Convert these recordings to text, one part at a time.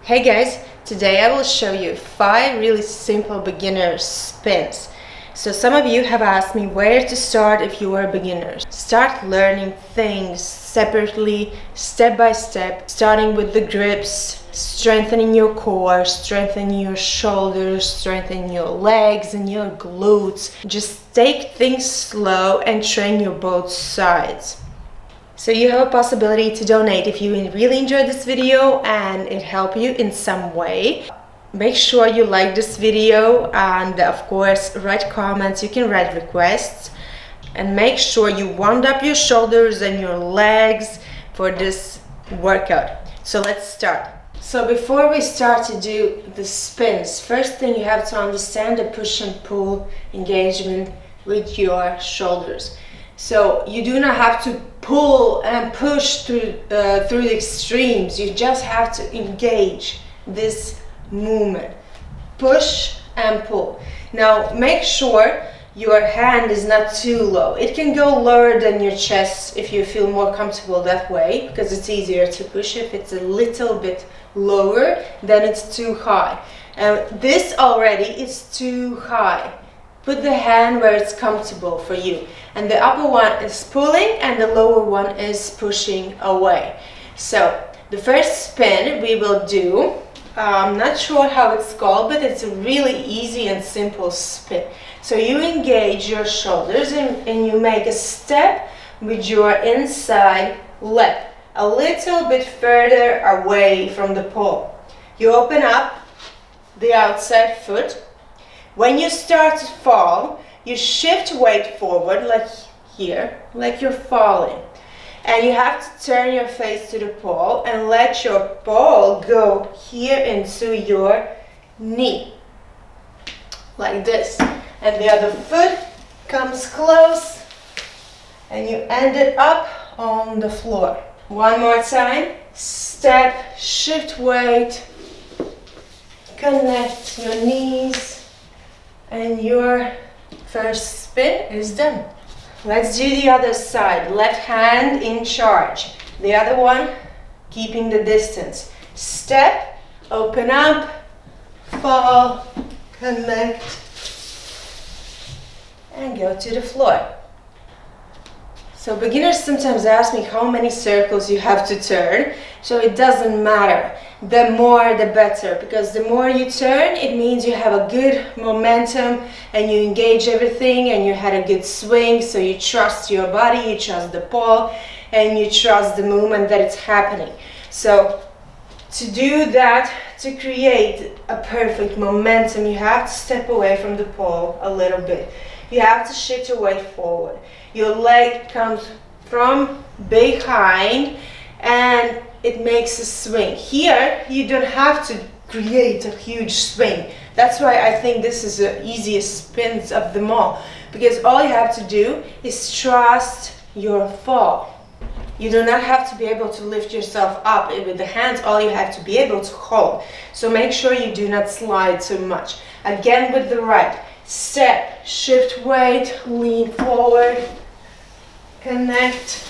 Hey guys, today I will show you 5 really simple beginner spins. So some of you have asked me where to start if you are beginners. Start learning things separately, step by step, starting with the grips, strengthening your core, strengthening your shoulders, strengthening your legs and your glutes. Just take things slow and train your both sides. So you have a possibility to donate if you really enjoyed this video and it helped you in some way. Make sure you like this video and of course write comments, you can write requests, and make sure you wound up your shoulders and your legs for this workout. So let's start. So before we start to do the spins, first thing you have to understand the push and pull engagement with your shoulders. So you do not have to pull and push through the extremes. You just have to engage this movement. Push and pull. Now make sure your hand is not too low. It can go lower than your chest if you feel more comfortable that way, because it's easier to push. If it's a little bit lower, then it's too high. This already is too high. Put the hand where it's comfortable for you. And the upper one is pulling and the lower one is pushing away. So the first spin we will do, I'm not sure how it's called, but it's a really easy and simple spin. So you engage your shoulders and you make a step with your inside leg a little bit further away from the pole. You open up the outside foot. When you start to fall, you shift weight forward like here, like you're falling. And you have to turn your face to the pole and let your pole go here into your knee. Like this. And the other foot comes close and you end it up on the floor. One more time. Step, shift weight, connect your knees. And your first spin is done. Let's do the other side. Left hand in charge. The other one keeping the distance. Step, open up, fall, connect, and go to the floor. So beginners sometimes ask me how many circles you have to turn. So it doesn't matter. The more the better, because the more you turn, it means you have a good momentum and you engage everything and you had a good swing, so you trust your body, you trust the pole, and you trust the movement that it's happening. So to do that, to create a perfect momentum, you have to step away from the pole a little bit. You have to shift your weight forward. Your leg comes from behind and it makes a swing. Here, you don't have to create a huge swing. That's why I think this is the easiest spins of them all. Because all you have to do is trust your fall. You do not have to be able to lift yourself up with the hands. All you have to be able to hold. So make sure you do not slide too much. Again with the right. Step, shift weight, lean forward, connect.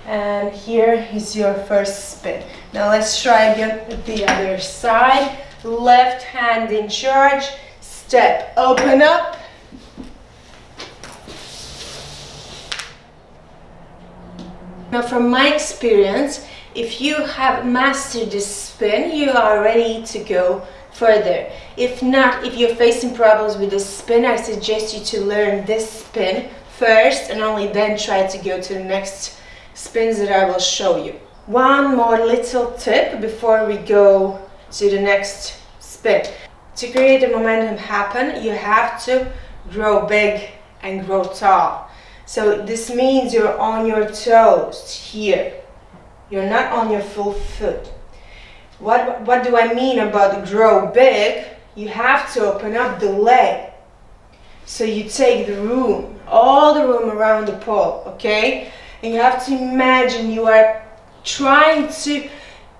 And here is your first spin. Now let's try again with the other side. Left hand in charge. Step, open up. Now from my experience, if you have mastered this spin, you are ready to go further. If not, if you're facing problems with this spin, I suggest you to learn this spin first and only then try to go to the next spins that I will show you. One more little tip before we go to the next spin. To create the momentum happen, you have to grow big and grow tall. So this means you're on your toes here. You're not on your full foot. What do I mean about grow big? You have to open up the leg. So you take the room, all the room around the pole, okay? And you have to imagine you are trying to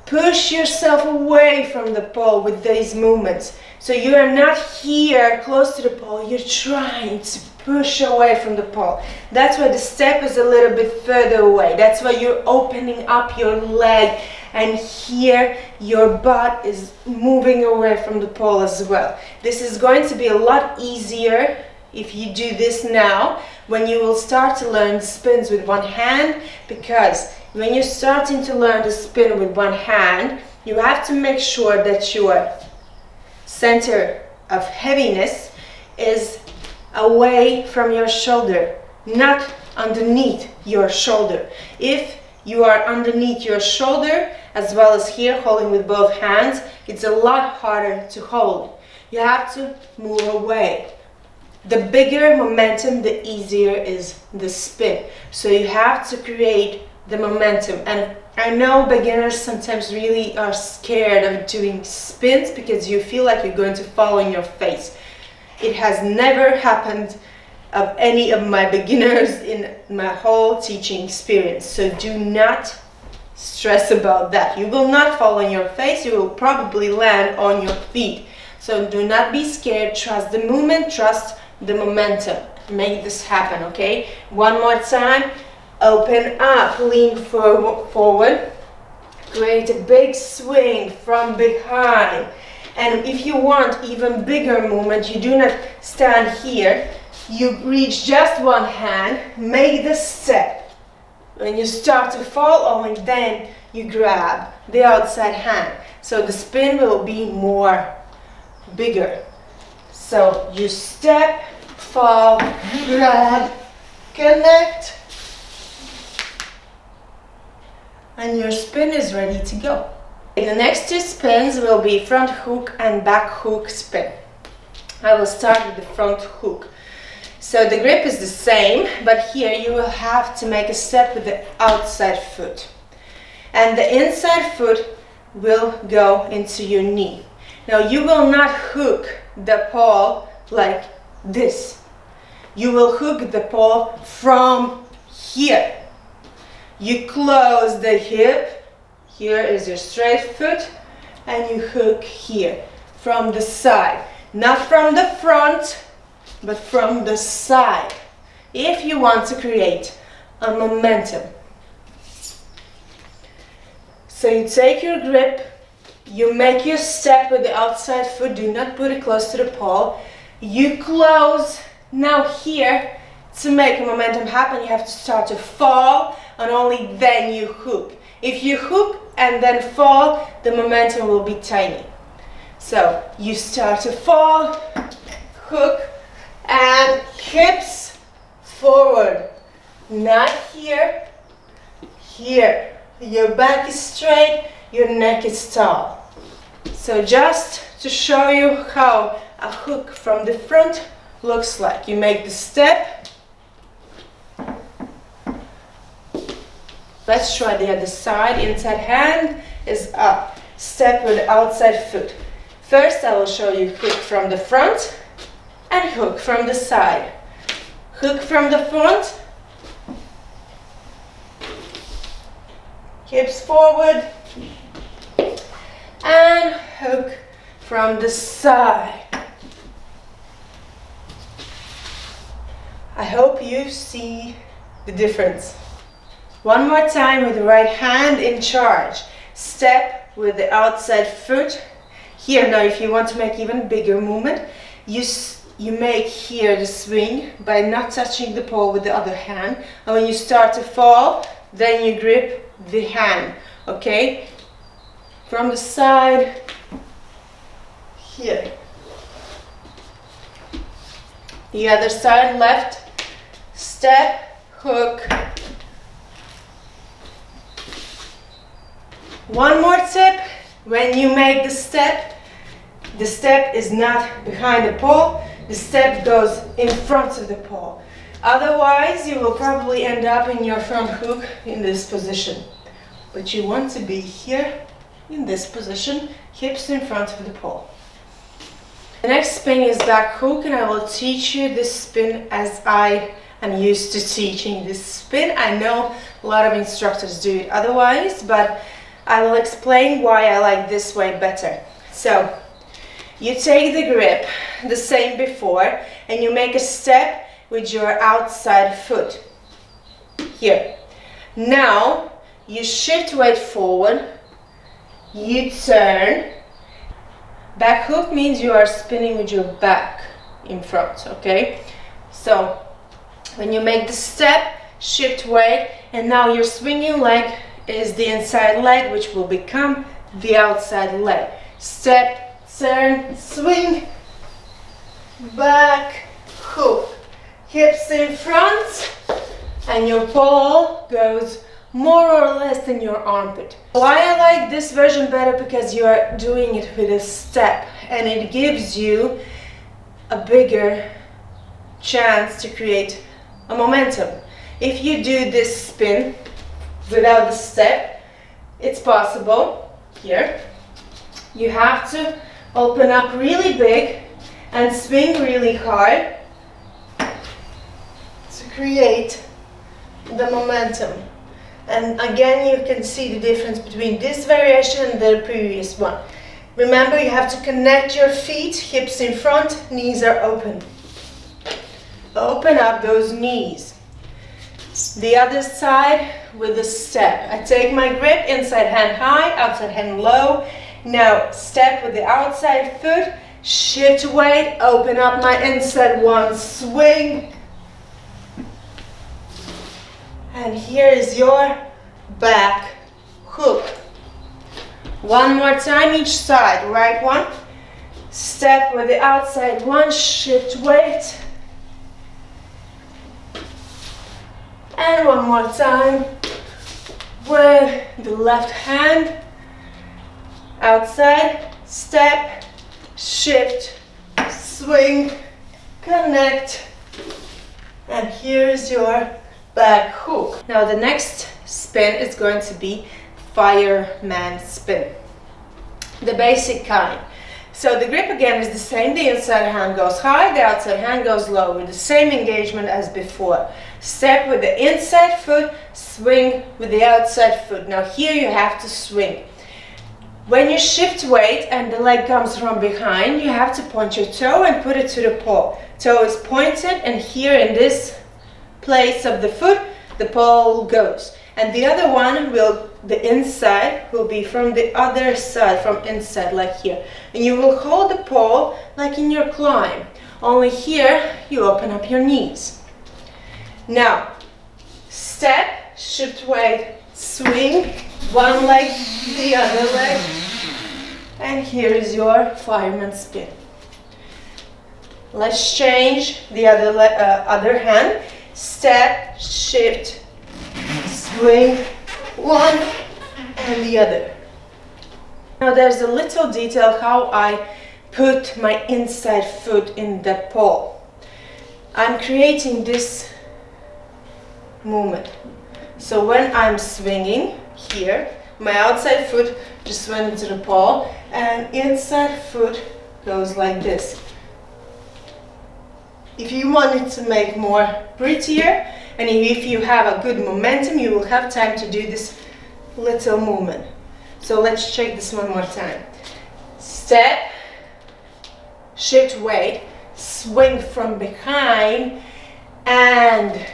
push yourself away from the pole with these movements. So you are not here close to the pole, you're trying to push away from the pole. That's why the step is a little bit further away. That's why you're opening up your leg and here your butt is moving away from the pole as well. This is going to be a lot easier if you do this now, when you will start to learn spins with one hand, because when you're starting to learn to spin with one hand, you have to make sure that your center of heaviness is away from your shoulder, not underneath your shoulder. If you are underneath your shoulder, as well as here holding with both hands, it's a lot harder to hold. You have to move away. The bigger momentum, the easier is the spin. So you have to create the momentum. And I know beginners sometimes really are scared of doing spins because you feel like you're going to fall on your face. It has never happened of any of my beginners in my whole teaching experience. So do not stress about that. You will not fall on your face, you will probably land on your feet. So do not be scared, trust the movement, trust the momentum. Make this happen, okay? One more time. Open up, lean forward, create a big swing from behind. And if you want even bigger movement, you do not stand here. You reach just one hand, make the step. When you start to fall, only then you grab the outside hand. So the spin will be more bigger. So you step, fall, grab, connect, and your spin is ready to go. The next two spins will be front hook and back hook spin. I will start with the front hook. So the grip is the same, but here you will have to make a step with the outside foot. And the inside foot will go into your knee. Now you will not hook the pole like this. You will hook the pole from here. You close the hip, here is your straight foot, and you hook here from the side. Not from the front, but from the side, if you want to create a momentum. So you take your grip, you make your step with the outside foot, do not put it close to the pole. You close. Now here, to make a momentum happen, you have to start to fall, and only then you hook. If you hook and then fall, the momentum will be tiny. So you start to fall, hook, and hips forward. Not here, here. Your back is straight, your neck is tall. So just to show you how a hook from the front looks like. You make the step. Let's try the other side. Inside hand is up. Step with the outside foot. First I will show you hook from the front and hook from the side. Hook from the front. Hips forward. And hook from the side. I hope you see the difference. One more time with the right hand in charge. Step with the outside foot. Here now, if you want to make even bigger movement, you make here the swing by not touching the pole with the other hand. And when you start to fall, then you grip the hand, okay? From the side, here. The other side, left, step, hook. One more tip, when you make the step is not behind the pole, the step goes in front of the pole. Otherwise, you will probably end up in your front hook in this position. But you want to be here in this position, hips in front of the pole. The next spin is back hook, and I will teach you this spin as I am used to teaching this spin. I know a lot of instructors do it otherwise, but I will explain why I like this way better. So, you take the grip, the same before, and you make a step with your outside foot. Here. Now, you shift weight forward, you turn. Back hook means you are spinning with your back in front, okay? So when you make the step, shift weight, and now your swinging leg is the inside leg, which will become the outside leg. Step, turn, swing, back, hook. Hips in front, and your pole goes more or less in your armpit. Why I like this version better? Because you are doing it with a step, and it gives you a bigger chance to create a momentum. If you do this spin without the step, it's possible. Here, you have to open up really big and swing really hard to create the momentum. And again, you can see the difference between this variation and the previous one. Remember, you have to connect your feet, hips in front, knees are open. Open up those knees. The other side with a step. I take my grip, inside hand high, outside hand low. Now step with the outside foot, shift weight, open up my inside one, swing. And here is your back hook. One more time each side. Right one, step with the outside one, shift weight. And one more time with the left hand, outside, step, shift, swing, connect, and here's your back hook. Now the next spin is going to be fireman spin, the basic kind. So the grip again is the same. The inside hand goes high, the outside hand goes low with the same engagement as before. Step with the inside foot, swing with the outside foot. Now here you have to swing. When you shift weight and the leg comes from behind, you have to point your toe and put it to the pole. Toe is pointed, and here in this place of the foot, the pole goes. And the other one will, the inside will be from the other side, from inside, like here. And you will hold the pole like in your climb. Only here you open up your knees. Now, step, shift weight, swing, one leg, the other leg. And here is your fireman spin. Let's change the other hand. Step, shift, swing, one and the other. Now there's a little detail how I put my inside foot in the pole. I'm creating this movement. So when I'm swinging here, my outside foot just went into the pole and inside foot goes like this. If you want it to make more prettier, and if you have a good momentum, you will have time to do this little movement. So let's check this one more time. Step, shift weight, swing from behind, and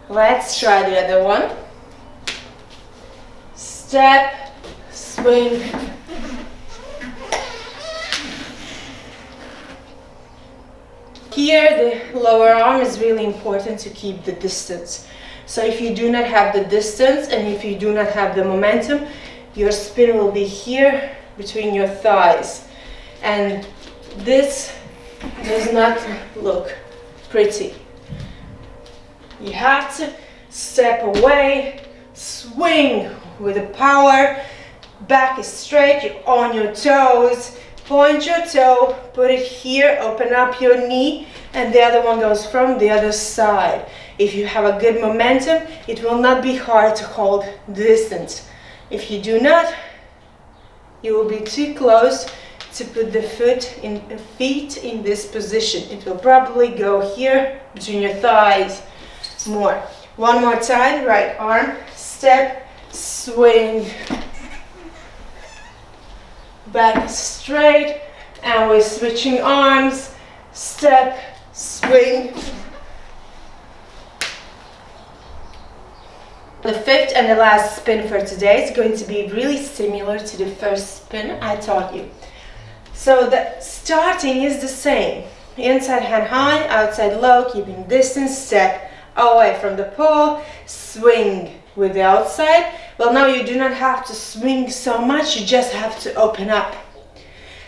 let's try the other one. Step, swing, here the lower arm is really important to keep the distance. So if you do not have the distance and if you do not have the momentum, your spin will be here between your thighs. And this does not look pretty. You have to step away, swing with the power, back is straight, you're on your toes. Point your toe, put it here, open up your knee, and the other one goes from the other side. If you have a good momentum, it will not be hard to hold distance. If you do not, you will be too close to put the feet in this position. It will probably go here between your thighs more. One more time, right arm, step, swing. Back straight, and we're switching arms, step, swing, The fifth and the last spin for today is going to be really similar to the first spin I taught you. So the starting is the same. Inside hand high, outside low, keeping distance, step away from the pole, swing with the outside. Well, now you do not have to swing so much, you just have to open up.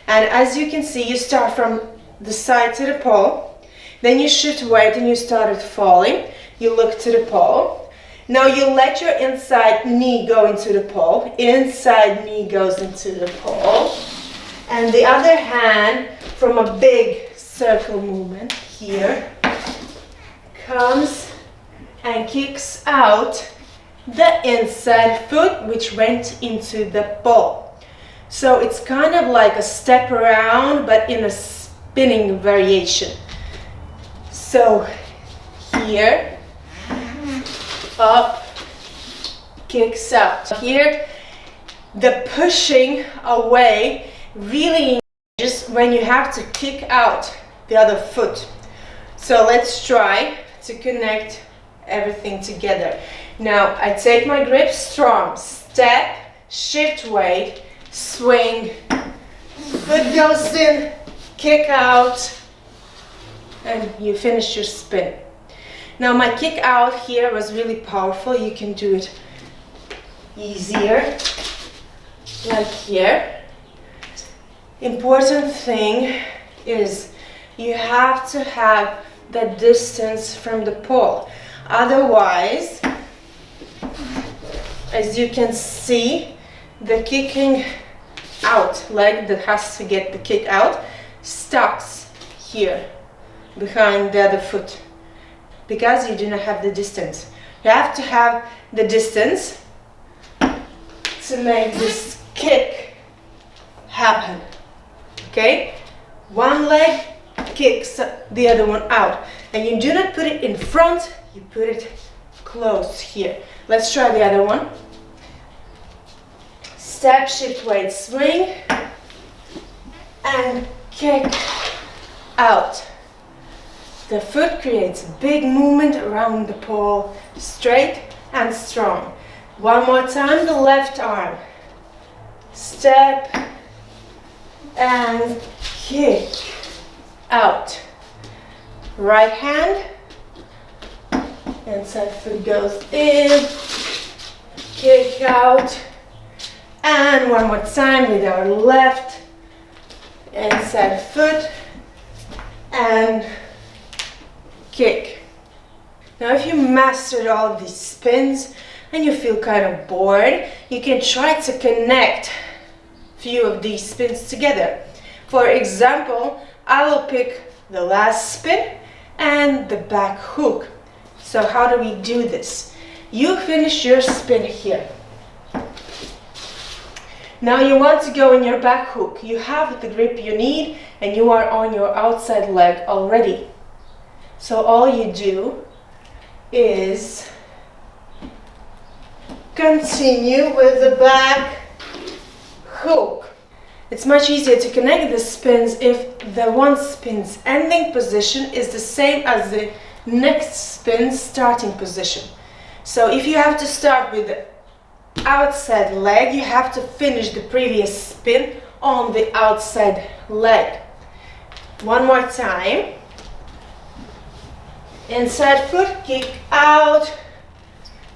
And as you can see, you start from the side to the pole, then you shift weight and you started falling. You look to the pole. Now you let your inside knee go into the pole, inside knee goes into the pole, and the other hand from a big circle movement here comes and kicks out the inside foot which went into the pole. So it's kind of like a step around but in a spinning variation. So here, up, kicks out. Here the pushing away really engages when you have to kick out the other foot. So let's try to connect everything together. Now I take my grip strong, step, shift weight, swing, foot goes in, kick out, and you finish your spin. Now my kick out here was really powerful. You can do it easier, like here. Important thing is you have to have the distance from the pole. Otherwise, as you can see, the kicking out leg that has to get the kick out stops here behind the other foot because you do not have the distance. You have to have the distance to make this kick happen. Okay? One leg kicks the other one out, and you do not put it in front, you put it close here. Let's try the other one. Step, shift weight, swing, and kick out. The foot creates a big movement around the pole, straight and strong. One more time, the left arm. Step and kick out. Right hand, inside foot goes in, kick out. And one more time with our left, inside foot, and kick. Now if you mastered all of these spins and you feel kind of bored, you can try to connect a few of these spins together. For example, I will pick the last spin and the back hook. So how do we do this? You finish your spin here. Now you want to go in your back hook. You have the grip you need and you are on your outside leg already. So all you do is continue with the back hook. It's much easier to connect the spins if the one spin's ending position is the same as the next spin's starting position. So if you have to start with the outside leg, you have to finish the previous spin on the outside leg. One more time. Inside foot, kick out,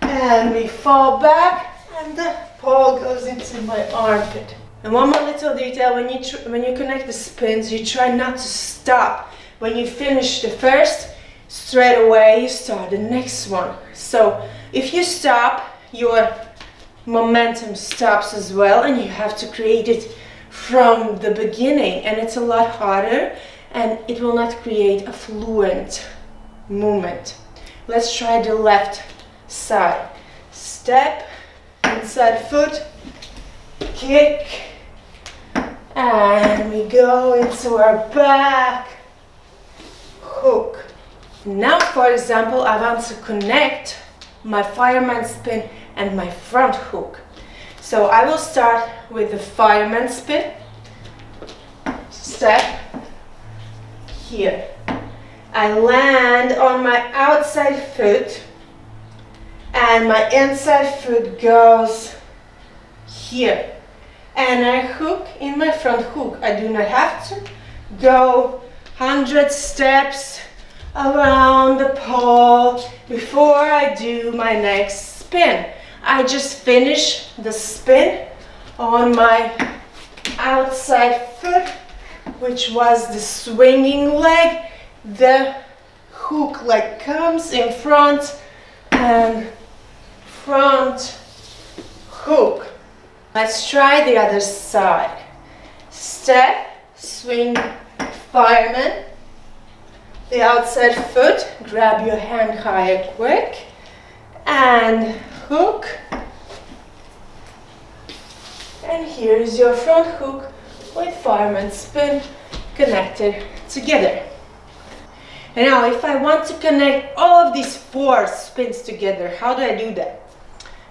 and we fall back, and the pole goes into my armpit. And one more little detail, when you connect the spins, you try not to stop. When you finish the first, straight away you start the next one. So if you stop, your momentum stops as well, and you have to create it from the beginning, and it's a lot harder, and it will not create a fluent movement. Let's try the left side. Step, inside foot, kick, and we go into our back hook. Now, for example, I want to connect my fireman spin and my front hook. So I will start with the fireman spin. Step here. I land on my outside foot and my inside foot goes here. And I hook in my front hook. I do not have to go 100 steps around the pole before I do my next spin. I just finish the spin on my outside foot, which was the swinging leg. The hook leg comes in front and front hook. Let's try the other side. Step, swing, fireman. The outside foot, grab your hand higher quick and hook. And here is your front hook with fireman spin connected together. And now if I want to connect all of these 4 spins together, how do I do that?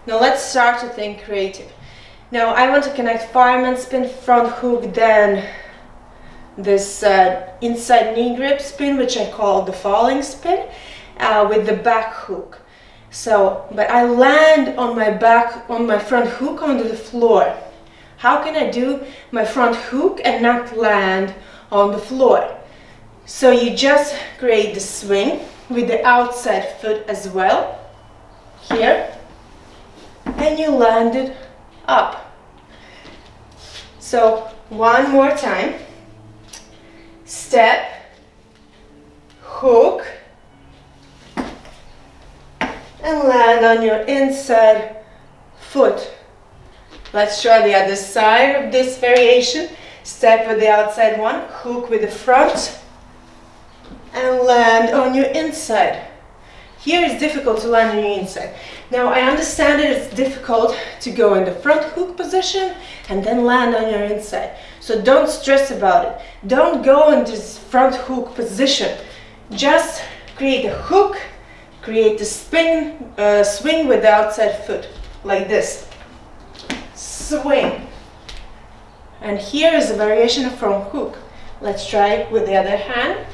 Now let's start to think creative. Now I want to connect fireman spin, front hook, then this inside knee grip spin, which I call the falling spin, with the back hook. So, but I land on my front hook onto the floor. How can I do my front hook and not land on the floor? So you just create the swing with the outside foot as well, here, and you land it up. So one more time. Step, hook, and land on your inside foot. Let's try the other side of this variation. Step with the outside one, hook with the front, and land on your inside. Here it's difficult to land on your inside. Now I understand that it's difficult to go in the front hook position and then land on your inside. So don't stress about it. Don't go in this front hook position. Just create a hook, create the spin, swing with the outside foot, like this. Swing. And here is a variation of front hook. Let's try it with the other hand.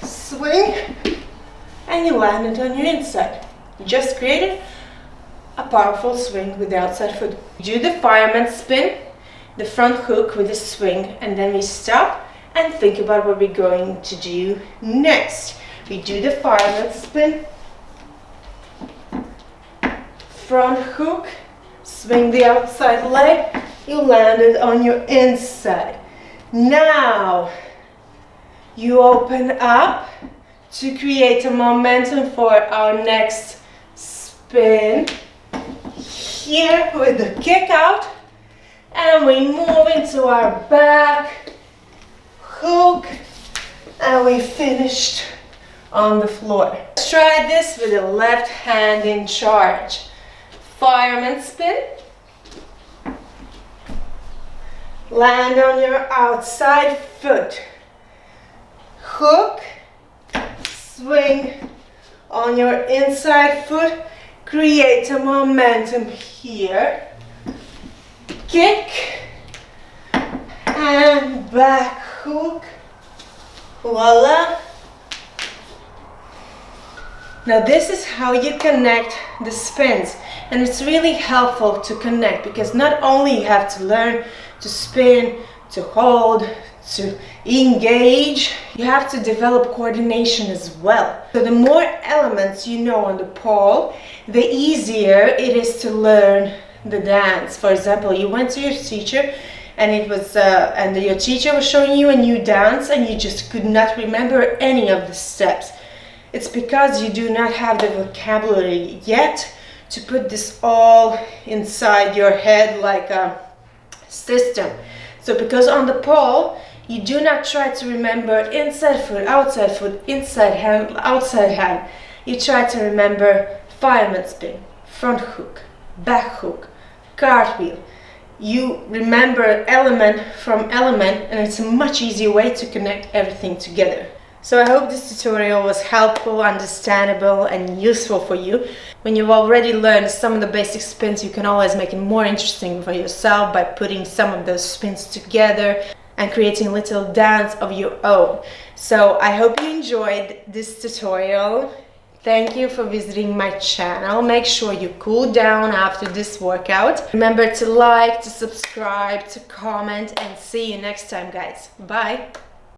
Swing, and you land it on your inside. You just created a powerful swing with the outside foot. Do the fireman spin, the front hook with the swing, and then we stop and think about what we're going to do next. We do the fireman spin, front hook, swing the outside leg, you land it on your inside. Now you open up to create a momentum for our next spin here with the kick out, and we move into our back hook, and we finished on the floor. Let's try this with the left hand in charge. Fireman spin, land on your outside foot, hook, swing on your inside foot, create a momentum here, kick, and back hook, voila. Now this is how you connect the spins, and it's really helpful to connect because not only you have to learn to spin, to hold, to engage, you have to develop coordination as well. So the more elements you know on the pole, the easier it is to learn the dance. For example, you went to your teacher and it was your teacher was showing you a new dance and you just could not remember any of the steps. It's because you do not have the vocabulary yet to put this all inside your head like a system. So because on the pole, you do not try to remember inside foot, inside hand, outside hand. You try to remember fireman spin, front hook, back hook, cartwheel. You remember element from element, and it's a much easier way to connect everything together. So I hope this tutorial was helpful, understandable, and useful for you. When you've already learned some of the basic spins, you can always make it more interesting for yourself by putting some of those spins together and creating a little dance of your own. So I hope you enjoyed this tutorial. thank you for visiting my channel. Make sure you cool down after this workout. Remember to like, to subscribe, to comment, and see you next time, guys. Bye.